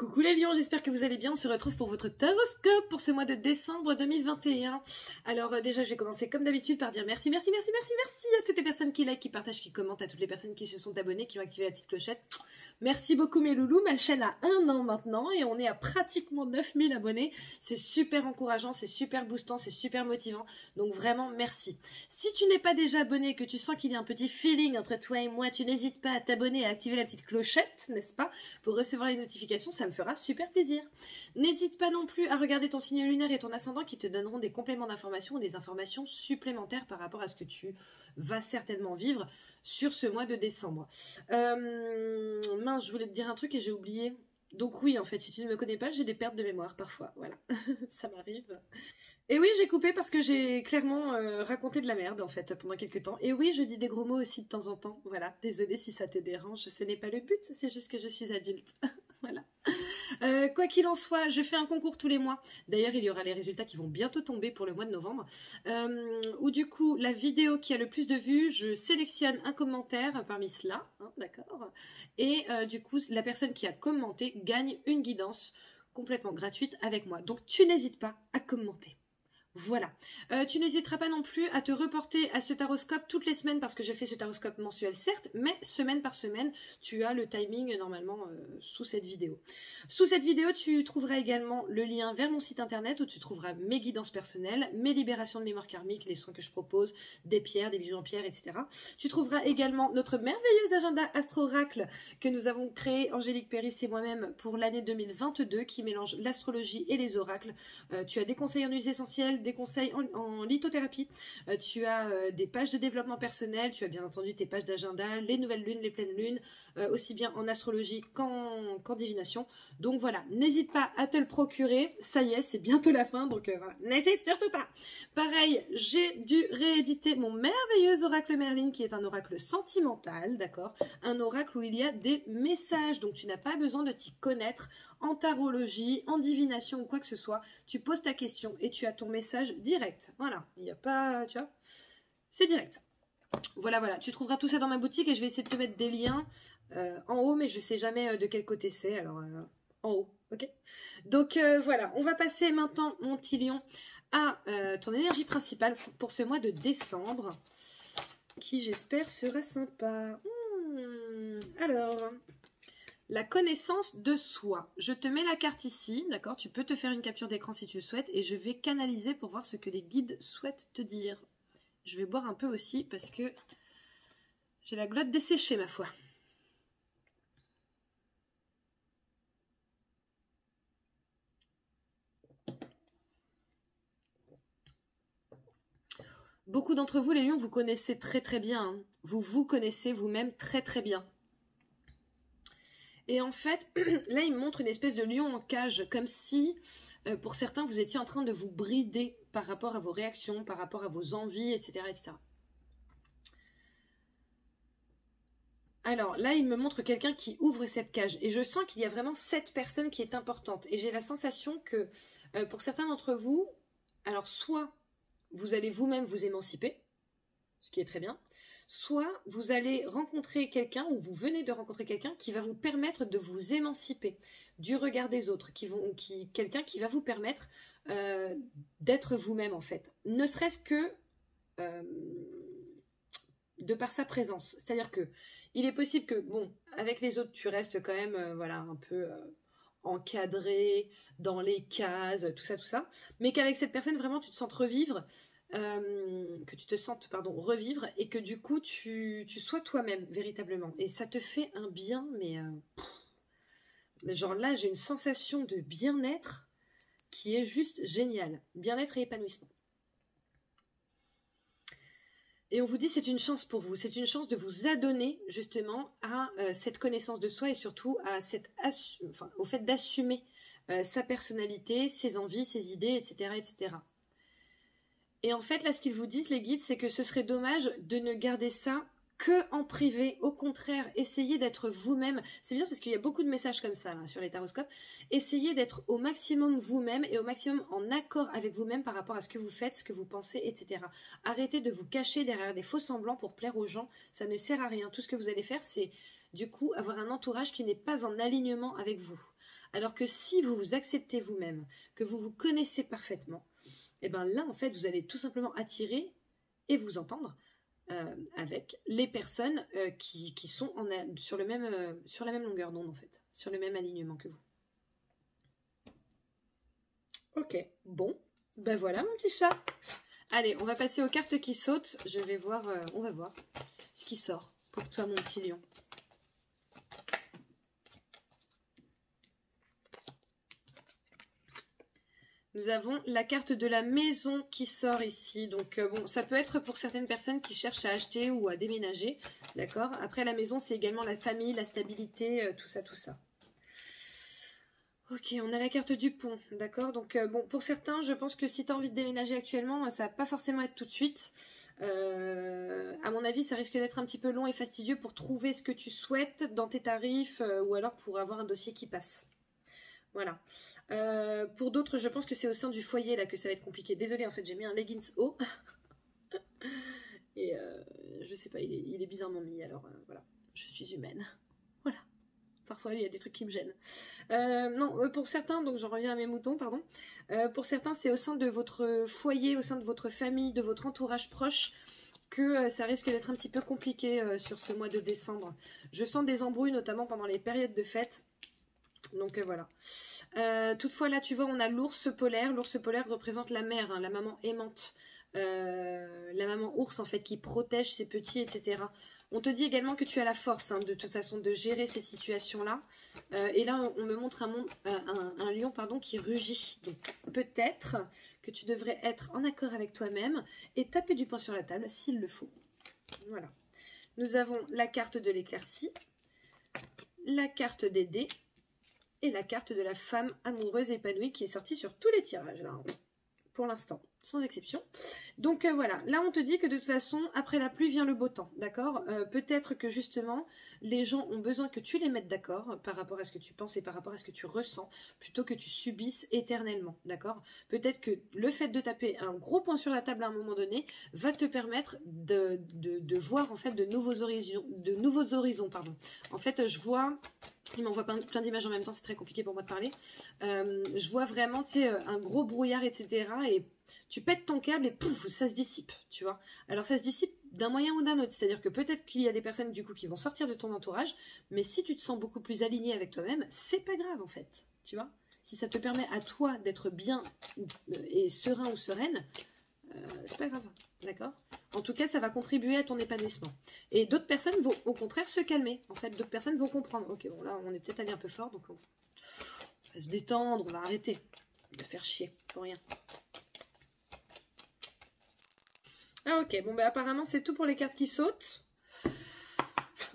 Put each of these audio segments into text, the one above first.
Coucou les lions, j'espère que vous allez bien. On se retrouve pour votre taroscope pour ce mois de décembre 2021. Alors déjà, je vais commencer comme d'habitude par dire merci à toutes les personnes qui likent, qui partagent, qui commentent, à toutes les personnes qui se sont abonnées, qui ont activé la petite clochette. Merci beaucoup mes loulous, ma chaîne a 1 an maintenant et on est à pratiquement 9000 abonnés. C'est super encourageant, c'est super boostant, c'est super motivant. Donc vraiment, merci. Si tu n'es pas déjà abonné, que tu sens qu'il y a un petit feeling entre toi et moi, tu n'hésites pas à t'abonner et à activer la petite clochette, n'est-ce pas, pour recevoir les notifications, ça me fera super plaisir. N'hésite pas non plus à regarder ton signe lunaire et ton ascendant qui te donneront des compléments d'information ou des informations supplémentaires par rapport à ce que tu vas certainement vivre sur ce mois de décembre. Mince, je voulais te dire un truc et j'ai oublié. Donc oui, en fait, si tu ne me connais pas, j'ai des pertes de mémoire parfois, voilà, ça m'arrive. Et oui, j'ai coupé parce que j'ai clairement raconté de la merde, en fait, pendant quelques temps. Et oui, je dis des gros mots aussi de temps en temps, voilà. Désolée si ça te dérange, ce n'est pas le but, c'est juste que je suis adulte, voilà. Quoi qu'il en soit, je fais un concours tous les mois. D'ailleurs, il y aura les résultats qui vont bientôt tomber pour le mois de novembre. Où du coup, la vidéo qui a le plus de vues, je sélectionne un commentaire parmi cela, hein, d'accord. Et du coup, la personne qui a commenté gagne une guidance complètement gratuite avec moi. Donc, tu n'hésites pas à commenter. Voilà. Tu n'hésiteras pas non plus à te reporter à ce taroscope toutes les semaines parce que je fais ce taroscope mensuel certes, mais semaine par semaine, tu as le timing normalement sous cette vidéo. Sous cette vidéo, tu trouveras également le lien vers mon site internet où tu trouveras mes guidances personnelles, mes libérations de mémoire karmique, les soins que je propose, des pierres, des bijoux en pierre, etc. Tu trouveras également notre merveilleux agenda Astro-Oracle que nous avons créé, Angélique Péris et moi-même, pour l'année 2022 qui mélange l'astrologie et les oracles. Tu as des conseils en huiles essentielles, des conseils en lithothérapie, tu as des pages de développement personnel, tu as bien entendu tes pages d'agenda, les nouvelles lunes, les pleines lunes, aussi bien en astrologie qu'en divination. Donc voilà, n'hésite pas à te le procurer, ça y est, c'est bientôt la fin, donc voilà, n'hésite surtout pas. Pareil, j'ai dû rééditer mon merveilleux oracle Merlin, qui est un oracle sentimental, d'accord, un oracle où il y a des messages, donc tu n'as pas besoin de t'y connaître en tarologie, en divination ou quoi que ce soit, tu poses ta question et tu as ton message direct. Voilà, il n'y a pas, tu vois, c'est direct. Voilà, tu trouveras tout ça dans ma boutique et je vais essayer de te mettre des liens en haut, mais je ne sais jamais de quel côté c'est, alors en haut, ok. Donc voilà, on va passer maintenant, mon petit lion, à ton énergie principale pour ce mois de décembre, qui j'espère sera sympa. Alors... La connaissance de soi. Je te mets la carte ici, d'accord? Tu peux te faire une capture d'écran si tu le souhaites et je vais canaliser pour voir ce que les guides souhaitent te dire. Je vais boire un peu aussi parce que j'ai la glotte desséchée, ma foi. Beaucoup d'entre vous, les lions, vous connaissez très très bien. Hein. Vous vous connaissez vous-même très très bien. Et en fait, là, il me montre une espèce de lion en cage, comme si, pour certains, vous étiez en train de vous brider par rapport à vos réactions, par rapport à vos envies, etc. etc. Alors là, il me montre quelqu'un qui ouvre cette cage. Et je sens qu'il y a vraiment cette personne qui est importante. Et j'ai la sensation que, pour certains d'entre vous, alors soit vous allez vous-même vous émanciper, ce qui est très bien, soit vous allez rencontrer quelqu'un ou vous venez de rencontrer quelqu'un qui va vous permettre de vous émanciper du regard des autres, quelqu'un qui va vous permettre d'être vous-même en fait, ne serait-ce que de par sa présence. C'est-à-dire que il est possible que, bon, avec les autres, tu restes quand même voilà, un peu encadré dans les cases, tout ça, mais qu'avec cette personne, vraiment, tu te sens revivre, que tu te sentes, pardon, revivre et que du coup, tu sois toi-même, véritablement. Et ça te fait un bien, mais genre là, j'ai une sensation de bien-être qui est juste géniale. Bien-être et épanouissement. Et on vous dit c'est une chance pour vous, c'est une chance de vous adonner justement à cette connaissance de soi et surtout à au fait d'assumer sa personnalité, ses envies, ses idées, etc., etc. Et en fait, là, ce qu'ils vous disent, les guides, c'est que ce serait dommage de ne garder ça que en privé. Au contraire, essayez d'être vous-même. C'est bizarre parce qu'il y a beaucoup de messages comme ça là, sur les taroscopes. Essayez d'être au maximum vous-même et au maximum en accord avec vous-même par rapport à ce que vous faites, ce que vous pensez, etc. Arrêtez de vous cacher derrière des faux semblants pour plaire aux gens. Ça ne sert à rien. Tout ce que vous allez faire, c'est du coup avoir un entourage qui n'est pas en alignement avec vous. Alors que si vous vous acceptez vous-même, que vous vous connaissez parfaitement, et bien là, en fait, vous allez tout simplement attirer et vous entendre avec les personnes qui sont sur la même longueur d'onde, en fait, sur le même alignement que vous. Ok, bon, ben voilà mon petit chat. Allez, on va passer aux cartes qui sautent. Je vais voir, on va voir ce qui sort pour toi, mon petit lion. Nous avons la carte de la maison qui sort ici. Donc, bon, ça peut être pour certaines personnes qui cherchent à acheter ou à déménager. D'accord? Après, la maison, c'est également la famille, la stabilité, tout ça, tout ça. Ok, on a la carte du pont, d'accord. Donc, bon, pour certains, je pense que si tu as envie de déménager actuellement, ça va pas forcément être tout de suite. À mon avis, ça risque d'être un petit peu long et fastidieux pour trouver ce que tu souhaites dans tes tarifs ou alors pour avoir un dossier qui passe. Voilà. Pour d'autres, je pense que c'est au sein du foyer là que ça va être compliqué. Désolée, en fait, j'ai mis un leggings haut. Et je sais pas, il est bizarrement mis, alors voilà. Je suis humaine. Voilà. Parfois, il y a des trucs qui me gênent. Non, pour certains, donc j'en reviens à mes moutons, pardon. Pour certains, c'est au sein de votre foyer, au sein de votre famille, de votre entourage proche, que ça risque d'être un petit peu compliqué sur ce mois de décembre. Je sens des embrouilles, notamment pendant les périodes de fête. Donc voilà. Toutefois, là, tu vois, on a l'ours polaire. L'ours polaire représente la mère, hein, la maman aimante. La maman ours, en fait, qui protège ses petits, etc. On te dit également que tu as la force, hein, de toute façon, de gérer ces situations-là. Et là, on me montre un lion, pardon, qui rugit. Donc, peut-être que tu devrais être en accord avec toi-même et taper du poing sur la table s'il le faut. Voilà. Nous avons la carte de l'éclaircie, la carte des dés et la carte de la femme amoureuse épanouie qui est sortie sur tous les tirages, là, pour l'instant, sans exception. Donc voilà, là on te dit que de toute façon, après la pluie vient le beau temps, d'accord. Peut-être que justement, les gens ont besoin que tu les mettes d'accord par rapport à ce que tu penses et par rapport à ce que tu ressens, plutôt que tu subisses éternellement, d'accord. Peut-être que le fait de taper un gros point sur la table à un moment donné va te permettre de voir en fait de nouveaux horizons, pardon. En fait, je vois... Il m'envoie plein d'images en même temps, c'est très compliqué pour moi de parler. Je vois vraiment, tu sais, un gros brouillard, etc. Et tu pètes ton câble et pouf, ça se dissipe, tu vois. Alors ça se dissipe d'un moyen ou d'un autre, c'est-à-dire que peut-être qu'il y a des personnes du coup qui vont sortir de ton entourage, mais si tu te sens beaucoup plus aligné avec toi-même, c'est pas grave en fait, tu vois. Si ça te permet à toi d'être bien et serein ou sereine, c'est pas grave, d'accord. En tout cas, ça va contribuer à ton épanouissement. Et d'autres personnes vont au contraire se calmer. En fait, d'autres personnes vont comprendre. Ok, bon là, on est peut-être allé un peu fort, donc on va se détendre, on va arrêter de faire chier pour rien. Ah ok, bon bah apparemment c'est tout pour les cartes qui sautent.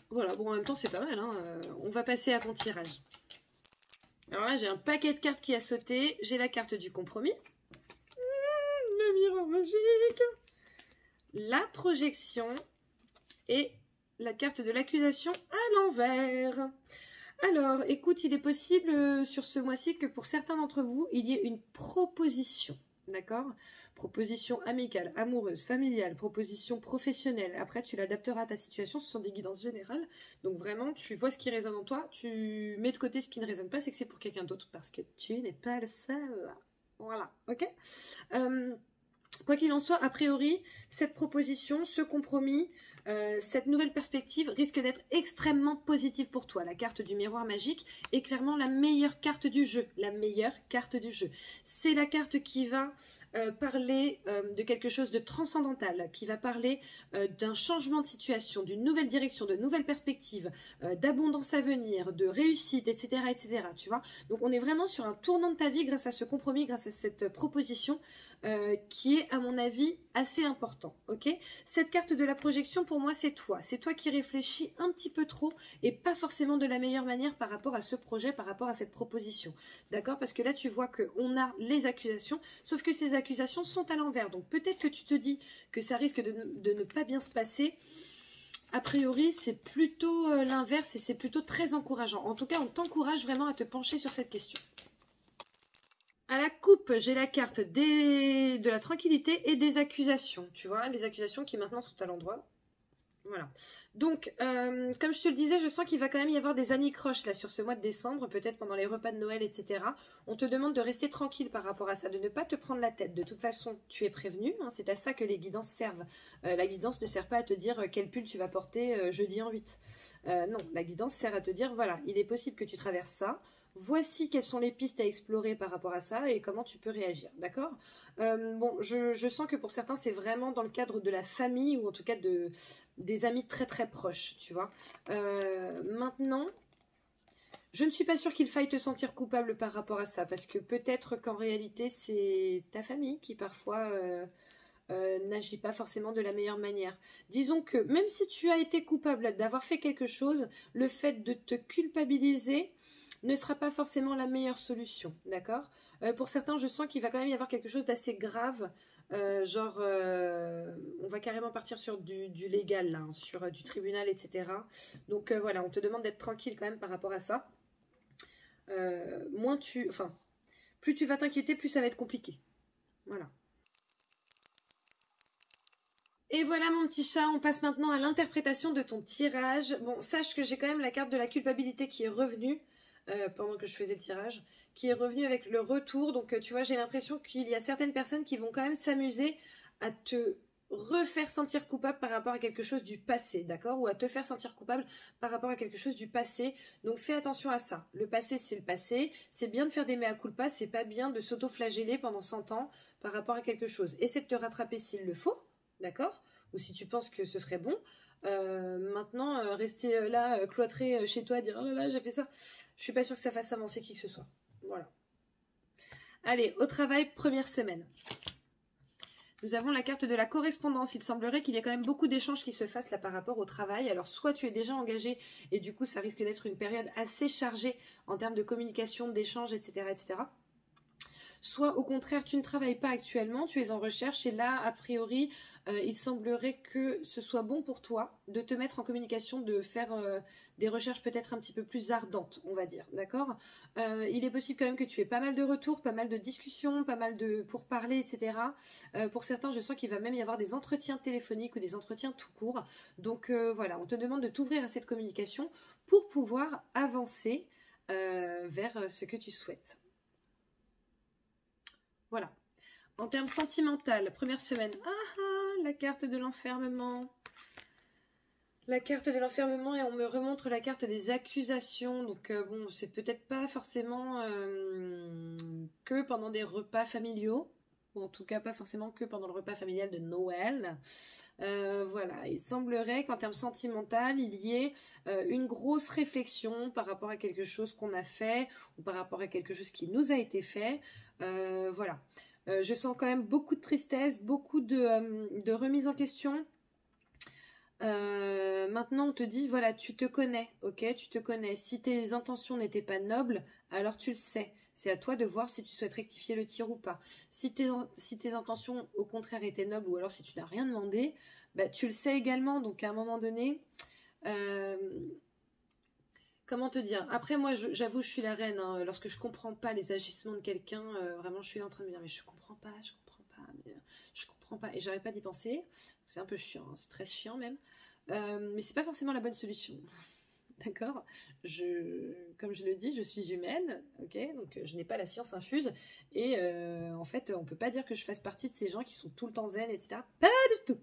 Voilà, bon en même temps c'est pas mal, hein. On va passer à ton tirage. Alors là, j'ai un paquet de cartes qui a sauté. J'ai la carte du compromis. Le miroir magique. La projection et la carte de l'accusation à l'envers. Alors, écoute, il est possible sur ce mois-ci que pour certains d'entre vous, il y ait une proposition, d'accord? Proposition amicale, amoureuse, familiale, proposition professionnelle. Après, tu l'adapteras à ta situation, ce sont des guidances générales. Donc vraiment, tu vois ce qui résonne en toi, tu mets de côté ce qui ne résonne pas, c'est que c'est pour quelqu'un d'autre, parce que tu n'es pas le seul. Voilà, ok? Quoi qu'il en soit, a priori, cette proposition, ce compromis, cette nouvelle perspective risque d'être extrêmement positive pour toi. La carte du miroir magique est clairement la meilleure carte du jeu. La meilleure carte du jeu. C'est la carte qui va parler de quelque chose de transcendantal, qui va parler d'un changement de situation, d'une nouvelle direction, de nouvelles perspectives, d'abondance à venir, de réussite, etc., etc. Tu vois. Donc on est vraiment sur un tournant de ta vie grâce à ce compromis, grâce à cette proposition qui est à mon avis assez important, ok. Cette carte de la projection pour moi c'est toi qui réfléchis un petit peu trop et pas forcément de la meilleure manière par rapport à ce projet, par rapport à cette proposition, d'accord, parce que là tu vois qu'on a les accusations, sauf que ces accusations sont à l'envers, donc peut-être que tu te dis que ça risque de ne pas bien se passer. A priori, c'est plutôt l'inverse et c'est plutôt très encourageant. En tout cas, on t'encourage vraiment à te pencher sur cette question. À la coupe, j'ai la carte de la tranquillité et des accusations. Tu vois, les accusations qui maintenant sont à l'endroit. Voilà. Donc, comme je te le disais, je sens qu'il va quand même y avoir des anicroches là sur ce mois de décembre, peut-être pendant les repas de Noël, etc. On te demande de rester tranquille par rapport à ça, de ne pas te prendre la tête. De toute façon, tu es prévenu, hein, c'est à ça que les guidances servent. La guidance ne sert pas à te dire quel pull tu vas porter jeudi en 8. Non, la guidance sert à te dire, voilà, il est possible que tu traverses ça. Voici quelles sont les pistes à explorer par rapport à ça et comment tu peux réagir, d'accord? Bon, je sens que pour certains, c'est vraiment dans le cadre de la famille ou en tout cas des amis très très proches, tu vois. Maintenant, je ne suis pas sûre qu'il faille te sentir coupable par rapport à ça, parce que peut-être qu'en réalité, c'est ta famille qui parfois n'agit pas forcément de la meilleure manière. Disons que même si tu as été coupable d'avoir fait quelque chose, le fait de te culpabiliser ne sera pas forcément la meilleure solution, d'accord? Pour certains, je sens qu'il va quand même y avoir quelque chose d'assez grave, genre on va carrément partir sur du légal, là, hein, sur du tribunal, etc. Donc voilà, on te demande d'être tranquille quand même par rapport à ça. Plus tu vas t'inquiéter, plus ça va être compliqué. Voilà. Et voilà mon petit chat, on passe maintenant à l'interprétation de ton tirage. Bon, sache que j'ai quand même la carte de la culpabilité qui est revenue pendant que je faisais le tirage, qui est revenue avec le retour. Donc tu vois, j'ai l'impression qu'il y a certaines personnes qui vont quand même s'amuser à te refaire sentir coupable par rapport à quelque chose du passé, d'accord? Ou à te faire sentir coupable par rapport à quelque chose du passé. Donc fais attention à ça. Le passé, c'est le passé. C'est bien de faire des mea culpa, c'est pas bien de s'auto-flageller pendant 100 ans par rapport à quelque chose. Essaie de te rattraper s'il le faut, d'accord? Ou si tu penses que ce serait bon. Maintenant, rester là, cloîtré chez toi, dire « Oh là là, j'ai fait ça », je suis pas sûre que ça fasse avancer qui que ce soit. Voilà. Allez, au travail, première semaine. Nous avons la carte de la correspondance. Il semblerait qu'il y ait quand même beaucoup d'échanges qui se fassent là par rapport au travail. Alors soit tu es déjà engagé et du coup ça risque d'être une période assez chargée en termes de communication, d'échanges, etc., etc. Soit au contraire tu ne travailles pas actuellement, tu es en recherche et là a priori il semblerait que ce soit bon pour toi de te mettre en communication, de faire des recherches peut-être un petit peu plus ardentes, on va dire, d'accord? Il est possible quand même que tu aies pas mal de retours, pas mal de discussions, pas mal de pourparlers, etc. Pour certains, je sens qu'il va même y avoir des entretiens téléphoniques ou des entretiens tout court. Donc voilà, on te demande de t'ouvrir à cette communication pour pouvoir avancer vers ce que tu souhaites. Voilà. En termes sentimental, première semaine. La carte de l'enfermement. La carte de l'enfermement et on me remontre la carte des accusations. Donc bon, c'est peut-être pas forcément que pendant des repas familiaux. Ou en tout cas pas forcément que pendant le repas familial de Noël. Voilà, il semblerait qu'en termes sentimental, il y ait une grosse réflexion par rapport à quelque chose qu'on a fait ou par rapport à quelque chose qui nous a été fait. Voilà. Je sens quand même beaucoup de tristesse, beaucoup de remise en question. Maintenant on te dit, voilà, tu te connais, ok? Tu te connais. Si tes intentions n'étaient pas nobles, alors tu le sais. C'est à toi de voir si tu souhaites rectifier le tir ou pas. Si tes intentions, au contraire, étaient nobles, ou alors si tu n'as rien demandé, bah, tu le sais également. Donc, à un moment donné, comment te dire? Après, moi, j'avoue, je suis la reine. Hein. Lorsque je comprends pas les agissements de quelqu'un, vraiment, je suis en train de me dire, mais je comprends pas, je comprends pas. Et j'arrête pas d'y penser. C'est un peu chiant, hein, c'est très chiant même. Mais c'est pas forcément la bonne solution. D'accord? Comme je le dis, je suis humaine, ok? Donc je n'ai pas la science infuse. Et en fait, on peut pas dire que je fasse partie de ces gens qui sont tout le temps zen, etc. Pas du tout!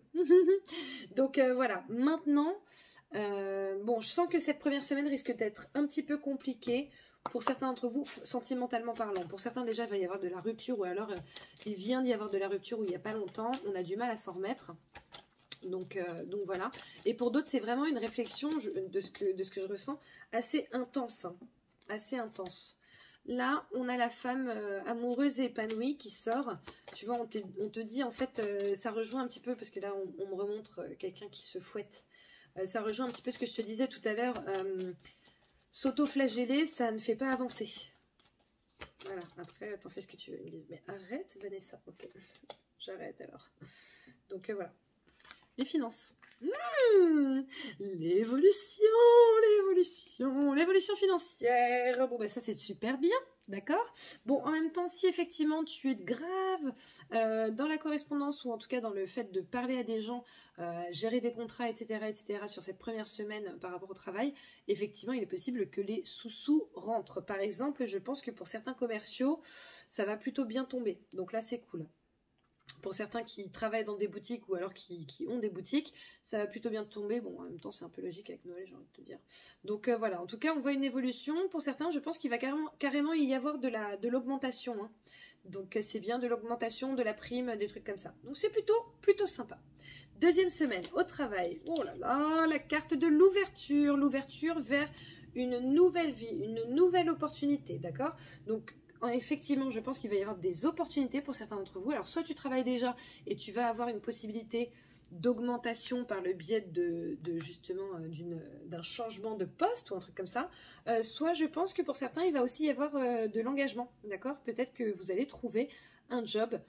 Donc voilà, maintenant, bon, je sens que cette première semaine risque d'être un petit peu compliquée pour certains d'entre vous, sentimentalement parlant. Pour certains, déjà, il va y avoir de la rupture, ou alors il vient d'y avoir de la rupture où il n'y a pas longtemps, on a du mal à s'en remettre. Donc voilà. Et pour d'autres, c'est vraiment une réflexion de ce que je ressens assez intense. Hein, assez intense. Là, on a la femme amoureuse et épanouie qui sort. Tu vois, on te dit, en fait, ça rejoint un petit peu, parce que là, on me remontre quelqu'un qui se fouette. Ça rejoint un petit peu ce que je te disais tout à l'heure. S'auto-flageller, ça ne fait pas avancer. Voilà, après, t'en fais ce que tu veux. Ils me disent, mais arrête, Vanessa. Ok, j'arrête alors. Donc voilà. Les finances. L'évolution, l'évolution financière. Bon, ben ça, c'est super bien, d'accord? Bon, en même temps, si effectivement tu es grave dans la correspondance ou en tout cas dans le fait de parler à des gens, gérer des contrats, etc., sur cette première semaine par rapport au travail, effectivement, il est possible que les sous-sous rentrent. Par exemple, je pense que pour certains commerciaux, ça va plutôt bien tomber. Donc là, c'est cool. Pour certains qui travaillent dans des boutiques ou alors qui ont des boutiques, ça va plutôt bien tomber. Bon, en même temps, c'est un peu logique avec Noël, j'ai envie de te dire. Donc voilà, en tout cas, on voit une évolution. Pour certains, je pense qu'il va carrément y avoir de l'augmentation. Hein. Donc c'est bien de l'augmentation, de la prime, des trucs comme ça. Donc c'est plutôt sympa. Deuxième semaine au travail. Oh là là, la carte de l'ouverture. L'ouverture vers une nouvelle vie, une nouvelle opportunité, d'accord? Donc effectivement, je pense qu'il va y avoir des opportunités pour certains d'entre vous. Alors, soit tu travailles déjà et tu vas avoir une possibilité d'augmentation par le biais justement d'un changement de poste ou un truc comme ça. Soit je pense que pour certains, il va aussi y avoir de l'engagement, d'accord? Peut-être que vous allez trouver un job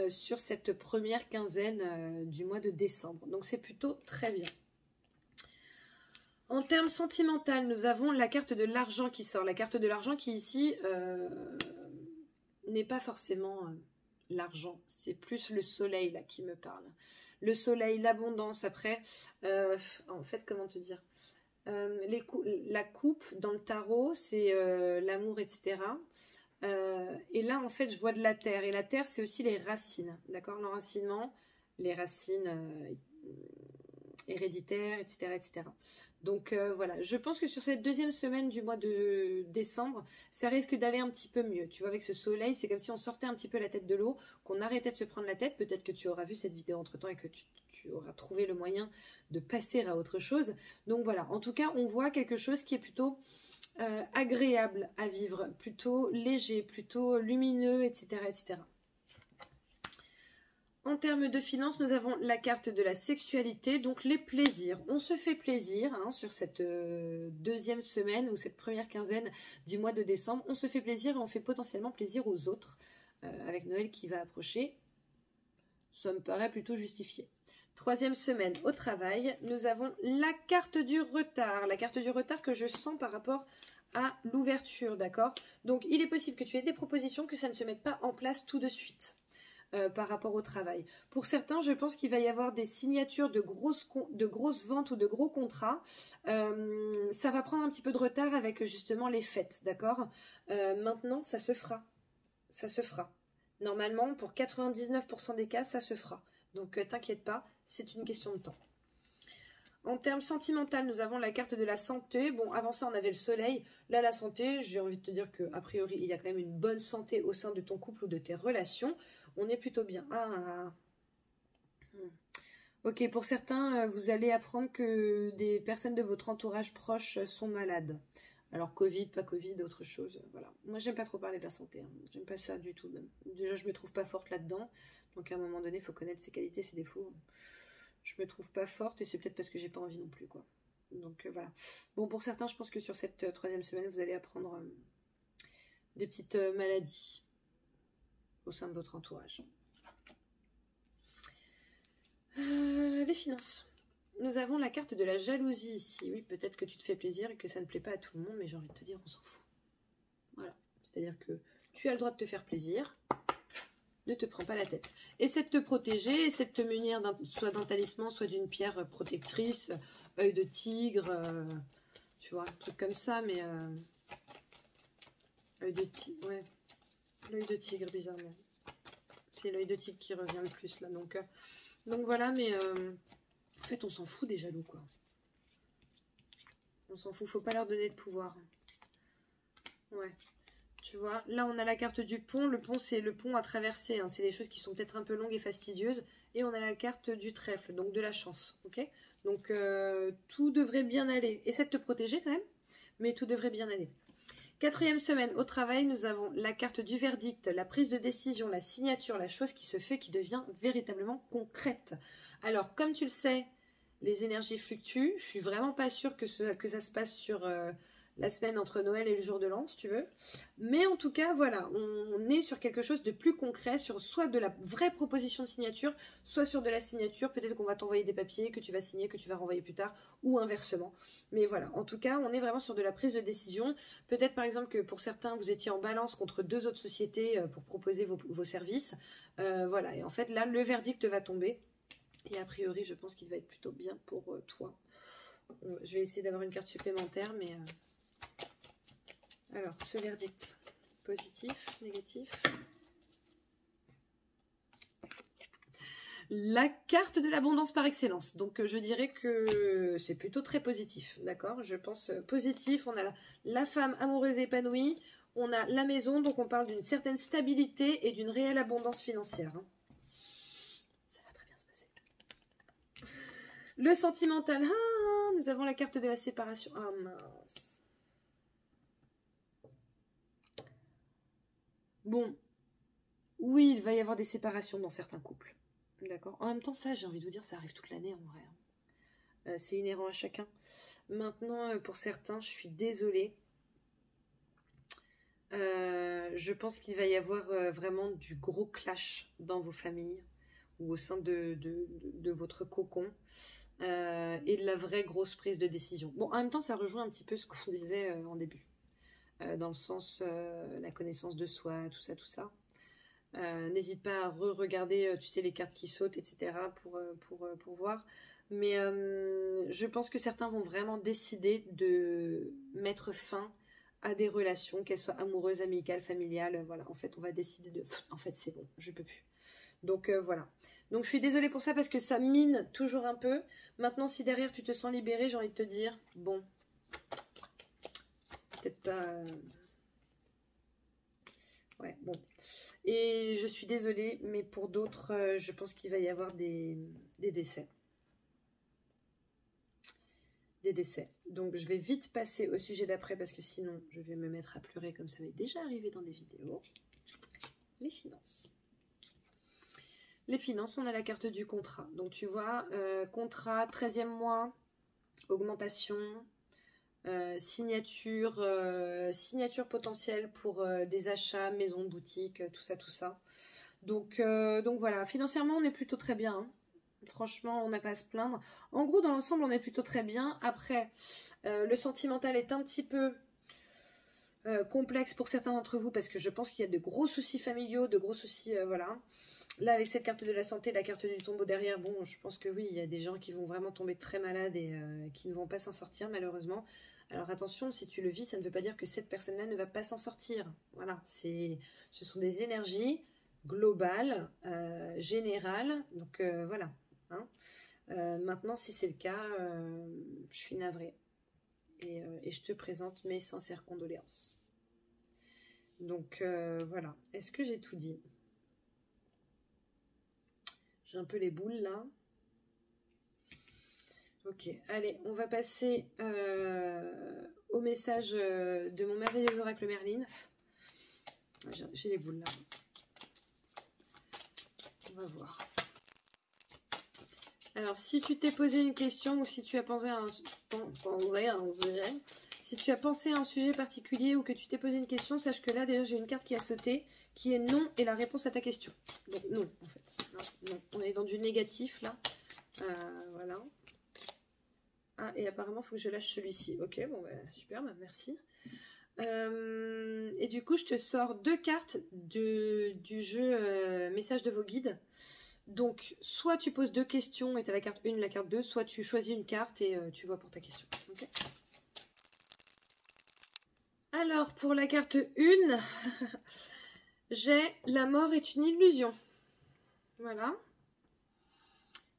sur cette première quinzaine du mois de décembre. Donc, c'est plutôt très bien. En termes sentimentaux, nous avons la carte de l'argent qui sort. La carte de l'argent qui ici n'est pas forcément l'argent. C'est plus le soleil là qui me parle. Le soleil, l'abondance. Après, en fait, comment te dire, la coupe dans le tarot, c'est l'amour, etc. Et là, en fait, je vois de la terre. Et la terre, c'est aussi les racines. D'accord? L'enracinement, les racines héréditaires, etc. Donc voilà, je pense que sur cette deuxième semaine du mois de décembre, ça risque d'aller un petit peu mieux. Tu vois, avec ce soleil, c'est comme si on sortait un petit peu la tête de l'eau, qu'on arrêtait de se prendre la tête. Peut-être que tu auras vu cette vidéo entre-temps et que tu auras trouvé le moyen de passer à autre chose. Donc voilà, en tout cas, on voit quelque chose qui est plutôt agréable à vivre, plutôt léger, plutôt lumineux, etc. En termes de finances, nous avons la carte de la sexualité, donc les plaisirs. On se fait plaisir hein, sur cette deuxième semaine ou cette première quinzaine du mois de décembre. On se fait plaisir et on fait potentiellement plaisir aux autres. Avec Noël qui va approcher, ça me paraît plutôt justifié. Troisième semaine au travail, nous avons la carte du retard. La carte du retard que je sens par rapport à l'ouverture, d'accord? Donc, il est possible que tu aies des propositions, que ça ne se mette pas en place tout de suite. Par rapport au travail. Pour certains, je pense qu'il va y avoir des signatures de grosses ventes ou de gros contrats. Ça va prendre un petit peu de retard avec justement les fêtes, d'accord? Maintenant, ça se fera. Ça se fera. Normalement, pour 99% des cas, ça se fera. Donc, t'inquiète pas, c'est une question de temps. En termes sentimentaux, nous avons la carte de la santé. Bon, avant ça, on avait le soleil. Là, la santé, j'ai envie de te dire qu'a priori, il y a quand même une bonne santé au sein de ton couple ou de tes relations. On est plutôt bien. Ok, pour certains, vous allez apprendre que des personnes de votre entourage proche sont malades. Alors, Covid, pas Covid, autre chose. Voilà. Moi, j'aime pas trop parler de la santé. Hein. J'aime pas ça du tout, même. Déjà, je me trouve pas forte là-dedans. Donc, à un moment donné, il faut connaître ses qualités, ses défauts. Je me trouve pas forte et c'est peut-être parce que j'ai pas envie non plus, quoi. Donc, voilà. Bon, pour certains, je pense que sur cette troisième semaine, vous allez apprendre des petites maladies au sein de votre entourage. Les finances. Nous avons la carte de la jalousie ici. Oui, peut-être que tu te fais plaisir et que ça ne plaît pas à tout le monde, mais j'ai envie de te dire, on s'en fout. Voilà. C'est-à-dire que tu as le droit de te faire plaisir. Ne te prends pas la tête. Essaie de te protéger, essaie de te munir soit d'un talisman, soit d'une pierre protectrice, œil de tigre, tu vois, un truc comme ça, mais... œil de tigre, ouais. L'œil de tigre, bizarrement. C'est l'œil de tigre qui revient le plus, là. Donc voilà, mais en fait, on s'en fout des jaloux, quoi. On s'en fout, faut pas leur donner de pouvoir. Ouais. Tu vois, là, on a la carte du pont. Le pont, c'est le pont à traverser. Hein. C'est des choses qui sont peut-être un peu longues et fastidieuses. Et on a la carte du trèfle, donc de la chance, ok? Donc, tout devrait bien aller. Essaie de te protéger, quand même, mais tout devrait bien aller. Quatrième semaine au travail, nous avons la carte du verdict, la prise de décision, la signature, la chose qui se fait, qui devient véritablement concrète. Alors, comme tu le sais, les énergies fluctuent. Je suis vraiment pas sûre que ça se passe sur la semaine entre Noël et le jour de l'an, si tu veux. Mais en tout cas, voilà, on est sur quelque chose de plus concret, sur soit de la vraie proposition de signature, soit sur de la signature. Peut-être qu'on va t'envoyer des papiers que tu vas signer, que tu vas renvoyer plus tard, ou inversement. Mais voilà, en tout cas, on est vraiment sur de la prise de décision. Peut-être par exemple que pour certains, vous étiez en balance contre 2 autres sociétés pour proposer vos services. Voilà, et en fait, là, le verdict va tomber. Et a priori, je pense qu'il va être plutôt bien pour toi. Je vais essayer d'avoir une carte supplémentaire, mais... Alors, ce verdict, positif, négatif. La carte de l'abondance par excellence. Donc, je dirais que c'est plutôt très positif, d'accord? Je pense positif. On a la femme amoureuse et épanouie. On a la maison, donc on parle d'une certaine stabilité et d'une réelle abondance financière. Hein. Ça va très bien se passer. Le sentimental. Ah, nous avons la carte de la séparation. Ah mince. Bon, oui, il va y avoir des séparations dans certains couples. D'accord. En même temps, ça, j'ai envie de vous dire, ça arrive toute l'année en vrai. C'est inhérent à chacun. Maintenant, pour certains, je suis désolée. Je pense qu'il va y avoir vraiment du gros clash dans vos familles ou au sein de votre cocon et de la vraie grosse prise de décision. Bon, en même temps, ça rejoint un petit peu ce qu'on disait en début. Dans le sens la connaissance de soi, tout ça. N'hésite pas à re-regarder, tu sais, les cartes qui sautent, etc. pour voir. Mais je pense que certains vont vraiment décider de mettre fin à des relations, qu'elles soient amoureuses, amicales, familiales. Voilà, en fait, on va décider de... En fait, c'est bon, je peux plus. Donc, voilà. Donc, je suis désolée pour ça parce que ça mine toujours un peu. Maintenant, si derrière, tu te sens libérée, j'ai envie de te dire, bon... Peut-être pas... Ouais, bon. Et je suis désolée, mais pour d'autres, je pense qu'il va y avoir des décès. Des décès. Donc, je vais vite passer au sujet d'après parce que sinon, je vais me mettre à pleurer comme ça m'est déjà arrivé dans des vidéos. Les finances. Les finances, on a la carte du contrat. Donc, tu vois, contrat, 13e mois, augmentation... signature potentielle pour des achats, maison, boutique, tout ça. Donc voilà, financièrement on est plutôt très bien. Hein. Franchement, on n'a pas à se plaindre. En gros, dans l'ensemble, on est plutôt très bien. Après, le sentimental est un petit peu complexe pour certains d'entre vous parce que je pense qu'il y a de gros soucis familiaux, de gros soucis, voilà. Là, avec cette carte de la santé, la carte du tombeau derrière, bon, je pense que oui, il y a des gens qui vont vraiment tomber très malades et qui ne vont pas s'en sortir, malheureusement. Alors attention, si tu le vis, ça ne veut pas dire que cette personne-là ne va pas s'en sortir. Voilà, ce sont des énergies globales, générales, donc voilà. Hein. Maintenant, si c'est le cas, je suis navrée. Et je te présente mes sincères condoléances. Donc voilà, est-ce que j'ai tout dit ? J'ai un peu les boules là. Ok, allez, on va passer au message de mon merveilleux oracle Merlin. J'ai les boules là. On va voir. Alors, si tu t'es posé une question ou si tu as pensé à un sujet particulier ou que tu t'es posé une question, sache que là, déjà, j'ai une carte qui a sauté, qui est non et la réponse à ta question. Donc, non, en fait. Non. On est dans du négatif, là. Voilà. Ah, et apparemment, il faut que je lâche celui-ci. Ok, bon, bah, super, bah, merci. Et du coup, je te sors 2 cartes du jeu Message de vos guides. Donc, soit tu poses 2 questions et tu as la carte 1, la carte 2, soit tu choisis une carte et tu vois pour ta question. Okay. Alors, pour la carte 1, j'ai la mort est une illusion. Voilà.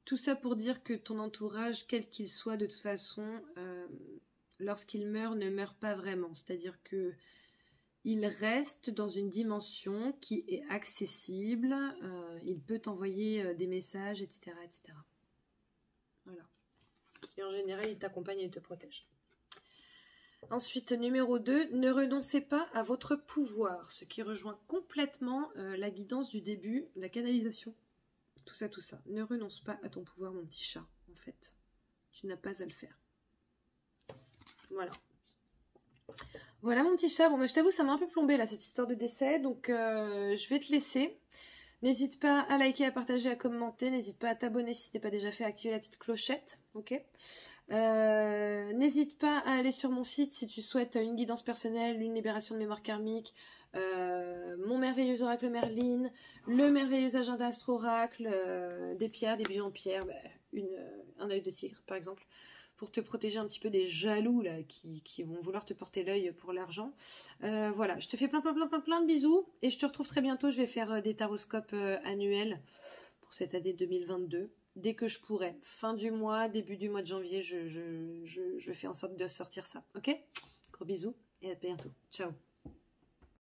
Tout ça pour dire que ton entourage, quel qu'il soit, de toute façon, lorsqu'il meurt, ne meurt pas vraiment. C'est-à-dire que il reste dans une dimension qui est accessible. Il peut t'envoyer des messages, etc., etc. Voilà. Et en général, il t'accompagne et te protège. Ensuite, numéro 2, ne renoncez pas à votre pouvoir. Ce qui rejoint complètement la guidance du début, la canalisation. Tout ça. Ne renonce pas à ton pouvoir, mon petit chat, en fait. Tu n'as pas à le faire. Voilà. Voilà mon petit chat. Bon, bah, je t'avoue, ça m'a un peu plombé là, cette histoire de décès. Donc, je vais te laisser. N'hésite pas à liker, à partager, à commenter. N'hésite pas à t'abonner si ce n'est pas déjà fait, à activer la petite clochette. Ok. N'hésite pas à aller sur mon site si tu souhaites une guidance personnelle, une libération de mémoire karmique, mon merveilleux oracle Merlin, le merveilleux agenda astro-oracle, des pierres, des bijoux en pierre, un œil de tigre par exemple, pour te protéger un petit peu des jaloux là, qui vont vouloir te porter l'œil pour l'argent. Voilà, je te fais plein de bisous et je te retrouve très bientôt. Je vais faire des taroscopes annuels pour cette année 2022. Dès que je pourrai, fin du mois, début du mois de janvier, je fais en sorte de sortir ça. Ok? Gros bisous et à bientôt. Ciao.